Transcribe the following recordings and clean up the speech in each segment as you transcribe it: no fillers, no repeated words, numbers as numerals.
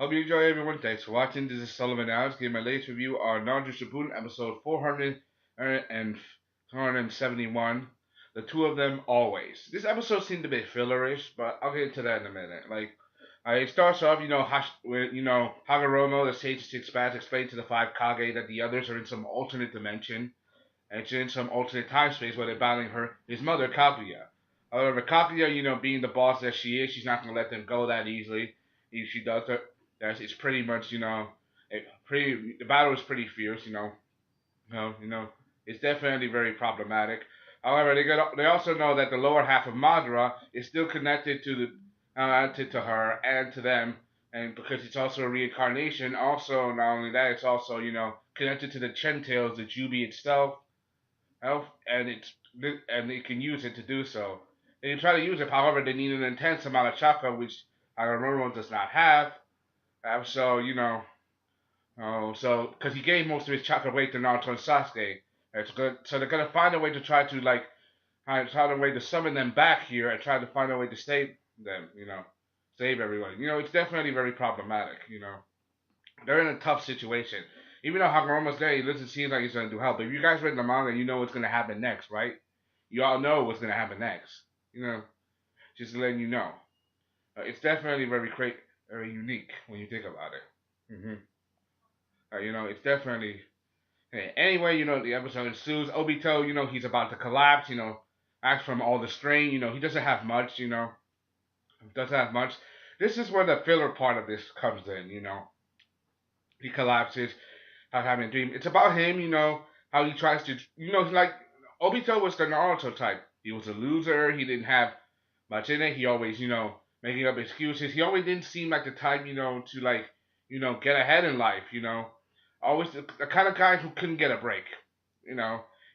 Hope you enjoy everyone. Thanks for watching. This is Sellavin now. Give my latest review on Naruto Shippuden episode 400 and 471. The two of them always. This episode seemed a bit fillerish, but I'll get into that in a minute. It starts off, with Hagoromo, the Sage of Six Paths, explains to the five Kage that the others are in some alternate dimension, and it's in some alternate time space where they're battling his mother Kaguya. However, Kaguya, being the boss that she is, she's not gonna let them go that easily. If she does it's pretty much, the battle is pretty fierce, it's definitely very problematic. However, they also know that the lower half of Madara is still connected to to her and to them, and because it's also a reincarnation. Also, not only that, it's also connected to the Chentails, the Jubi itself, and it can use it to do so. They can try to use it, however, they need an intense amount of chakra, which Agoromo does not have. So because he gave most of his chakra away to Naruto and Sasuke, so they're gonna find a way to try to find a way to summon them back here and try to find a way to save them, save everyone. It's definitely very problematic. They're in a tough situation. Even though Hagoromo's there, it doesn't seem like he's gonna do help. But if you guys read the manga, you know what's gonna happen next, right? You all know what's gonna happen next. Just letting you know. It's definitely very unique when you think about it. It's definitely. Anyway, the episode ensues. Obito, he's about to collapse. Acts from all the strain. He doesn't have much. Doesn't have much. This is where the filler part of this comes in. He collapses, having a dream. It's about him. How he tries to. Like Obito was the Naruto type. He was a loser. He didn't have much in it. He always, making up excuses. He always didn't seem like the type, to get ahead in life. Always the kind of guy who couldn't get a break.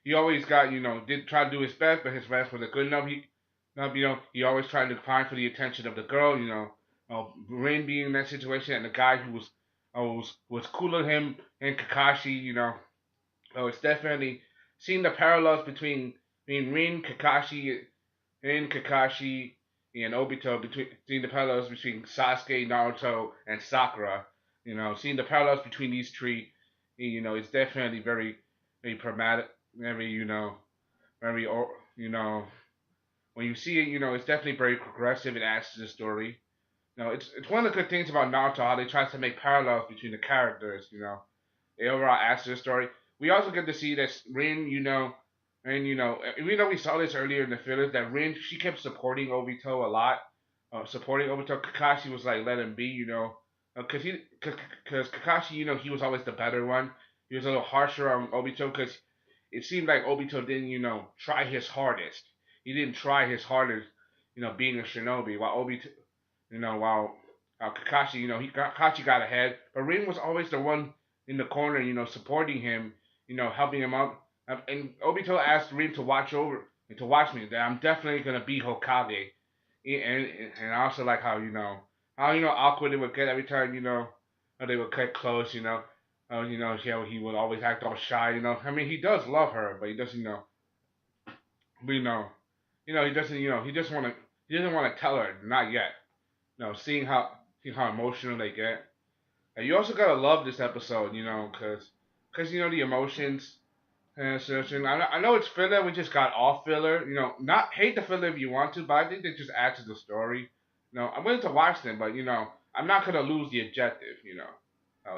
He always got, did try to do his best, but his best wasn't good enough. He always tried to find for the attention of the girl. Rain being in that situation, and the guy who was cooler than him and Kakashi. So it's definitely seeing the parallels between Rin, Kakashi, and Obito, seeing the parallels between Sasuke, Naruto, and Sakura. Seeing the parallels between these three, it's definitely very, very dramatic, very, very, when you see it, it's definitely very progressive. It adds to the story. It's one of the good things about Naruto, how they try to make parallels between the characters. They overall adds to the story. We also get to see that Rin, and even though we saw this earlier in the fillers, that Rin, she kept supporting Obito a lot. Supporting Obito. Kakashi was like, let him be, because Kakashi, he was always the better one. He was a little harsher on Obito because it seemed like Obito didn't, try his hardest. He didn't try his hardest, being a shinobi, while Kakashi, Kakashi got ahead. But Rin was always the one in the corner, supporting him, helping him out. And Obito asked Rin to watch me. That I'm definitely gonna be Hokage. And I also like how how awkward it would get every time they would get close. How he would always act all shy. I mean, he does love her, but he doesn't he doesn't he doesn't want to tell her, not yet. Seeing how emotional they get. And you also gotta love this episode, because the emotions. I know it's filler. We just got off filler. Not hate the filler if you want to, but I think they just add to the story. I'm willing to watch them, but I'm not gonna lose the objective.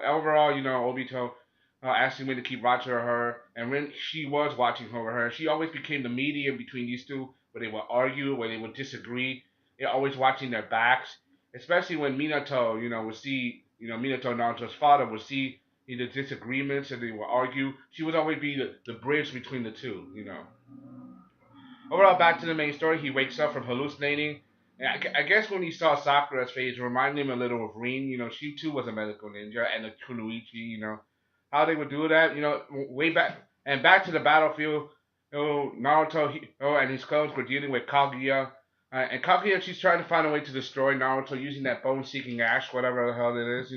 Overall, Obito asking me to keep watching her, and when she was watching over her, she always became the medium between these two, where they would argue, where they would disagree. They're always watching their backs, especially when Minato, would see, Minato Naruto's father would see the disagreements and they would argue. She would always be the bridge between the two. Overall, back to the main story. He wakes up from hallucinating. And I guess when he saw Sakura's face, it reminded him a little of Rin. She too was a medical ninja, and a Kunoichi. How they would do that. Way back and back to the battlefield. Naruto and his clones were dealing with Kaguya. And Kaguya, she's trying to find a way to destroy Naruto using that bone-seeking ash, whatever the hell it is.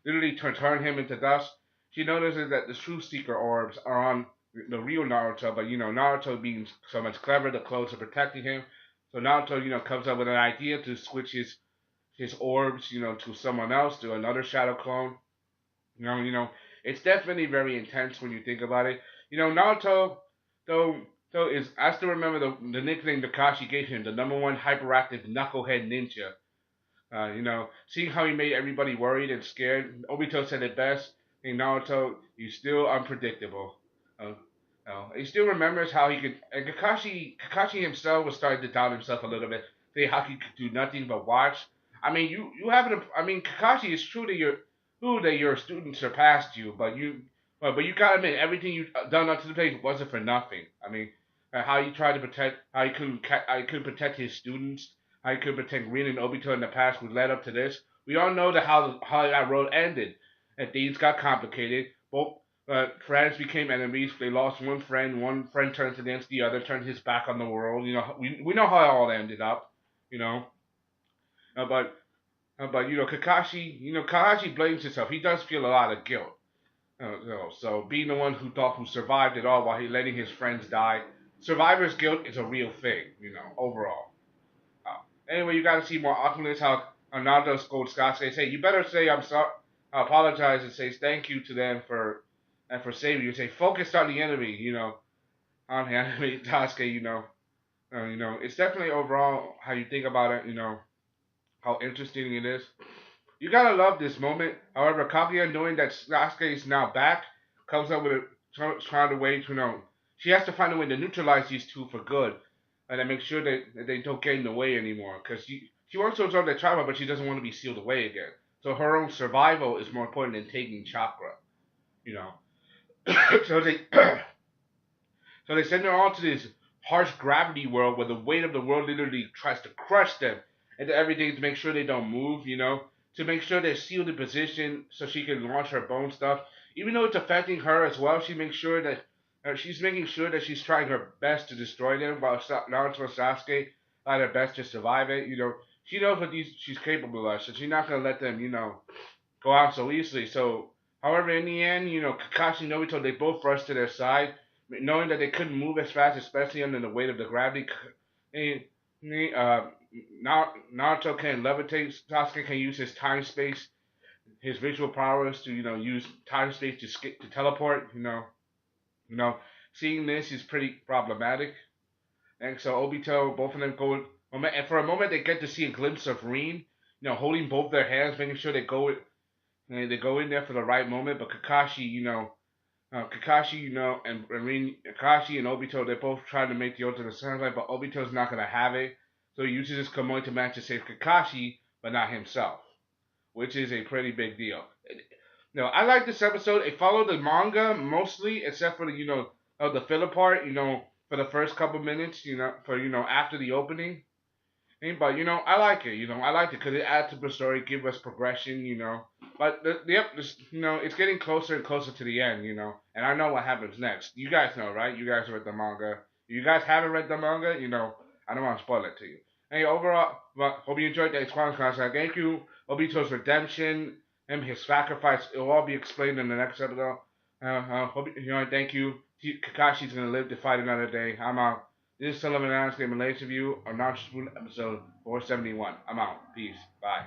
Literally turn him into dust. She notices that the Truth Seeker orbs are on the real Naruto, but Naruto being so much clever, the clothes are protecting him. So Naruto, comes up with an idea to switch his orbs, to someone else, to another shadow clone. It's definitely very intense when you think about it. Naruto, though, is I still remember the nickname Kakashi gave him, the number one hyperactive knucklehead ninja. Seeing how he made everybody worried and scared. Obito said it best. In Naruto, he's still unpredictable. Uh, he still remembers how he could. And Kakashi himself was starting to doubt himself a little bit. Say how he could do nothing but watch. I mean, you haven't. I mean, Kakashi is true that your student surpassed you, but you gotta admit everything you've done up to the place wasn't for nothing. I mean, how you tried to protect, how he couldn't protect his students, how he could protect Rin and Obito in the past, who led up to this. We all know that how that road ended, and things got complicated. Both friends became enemies. They lost one friend. One friend turned against the other, turned his back on the world. We know how it all ended up. You know, uh, but but Kakashi blames himself. He does feel a lot of guilt. So being the one who survived it all while he letting his friends die, survivor's guilt is a real thing. Overall. Uh, anyway, you got to see more Oculus how Naruto scolds Sasuke. Say you better say I'm sorry, apologize, and say thank you to them for saving you. Say focus on the enemy. On the enemy Sasuke. It's definitely overall how you think about it. How interesting it is. You gotta love this moment. However, Kaguya, knowing that Sasuke is now back, comes up with trying to way to she has to find a way to neutralize these two for good, and to make sure that they don't get in the way anymore. Because she wants to absorb the trauma, but she doesn't want to be sealed away again. So her own survival is more important than taking chakra. You know. so they so they send her on to this harsh gravity world where the weight of the world literally tries to crush them into everything to make sure they don't move. To make sure they're sealed in position so she can launch her bone stuff. Even though it's affecting her as well, she's making sure that she's trying her best to destroy them, while Naruto and Sasuke try their best to survive it. She knows what she's capable of, so she's not gonna let them, go out so easily. So, however, in the end, Kakashi and Obito, they both rushed to their side, knowing that they couldn't move as fast, especially under the weight of the gravity. And, Naruto can levitate. Sasuke can use his time space, his visual powers to use time space to teleport. Seeing this is pretty problematic. And so Obito, both of them go, and for a moment they get to see a glimpse of Rin, holding both their hands, making sure they go in there for the right moment. But Kakashi, and Rin, Kakashi and Obito, they're both trying to make the ultimate sunlight, but Obito's not gonna have it. So he uses his Komoe to match to save Kakashi, but not himself, which is a pretty big deal. I like this episode. It followed the manga mostly, except for the filler part. For the first couple minutes. After the opening. But I like it. I liked it because it adds to the story, give us progression. But it's getting closer and closer to the end. And I know what happens next. You guys know, right? You guys read the manga. If you guys haven't read the manga, I don't want to spoil it to you. Hey, overall, well, hope you enjoyed that Squadron concept. Thank you, Obito's redemption and his sacrifice. It will all be explained in the next episode. Thank you. Kakashi's gonna live to fight another day. I'm out. This is Sellavin Game Malaysia View on Naruto Shippuden episode 471. I'm out. Peace. Bye.